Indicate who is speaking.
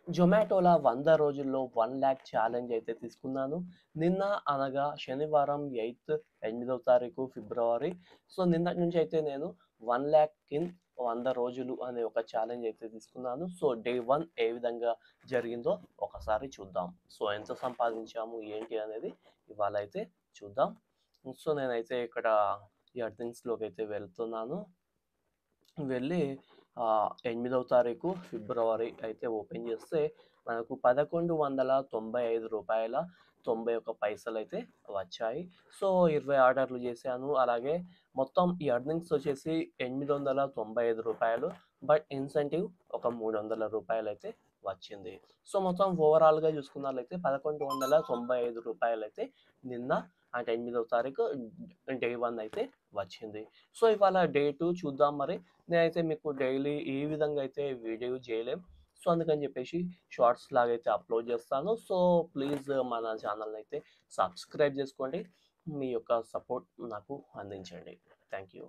Speaker 1: జొమాటోల 100 రోజుల్లో 1,00,000 ఛాలెంజ్ అయితే తీసుకున్నాను. నిన్న అనగా శనివారం 8వ తారీఖు ఫిబ్రవరి. సో, నిన్నటి నుంచి అయితే నేను 1,00,000 ఇన్ 100 రోజులు అనే ఒక ఛాలెంజ్ అయితే తీసుకున్నాను. సో, డే 1 ఏ విధంగా జరిగిందో ఒకసారి చూద్దాం. సో, ఎంత సంపాదించాము ఏంటి అనేది ఇవాళ అయితే చూద్దాం. సో, నేనైతే ఇక్కడ ఎర్నింగ్స్‌లోకైతే వెళ్తున్నాను. వెళ్ళి 8వ తారీఖు ఫిబ్రవరి అయితే ఓపెన్ చేస్తే మనకు రూ. 1195.91 అయితే వచ్చాయి. సో, 20 ఆర్డర్లు చేశాను. అలాగే మొత్తం ఈ ఎర్నింగ్స్ వచ్చేసి రూ. 895. బట్ ఇన్సెంటివ్ ఒక రూ. 300 అయితే వచ్చింది. సో, మొత్తం ఓవరాల్‌గా చూసుకున్నట్లయితే రూ. 1195 అయితే నిన్న అంటే 8వ తారీఖు డే 1 అయితే వచ్చింది. సో, ఇవాళ డే 2 చూద్దాం మరి. నేనైతే మీకు డైలీ ఈ విధంగా అయితే వీడియో చేయలేం. సో, అందుకని చెప్పేసి షార్ట్స్ లాగైతే అప్లోడ్ చేస్తాను. సో, ప్లీజ్ మన ఛానల్‌ని అయితే సబ్స్క్రైబ్ చేసుకోండి. మీ యొక్క సపోర్ట్ నాకు అందించండి. Thank you.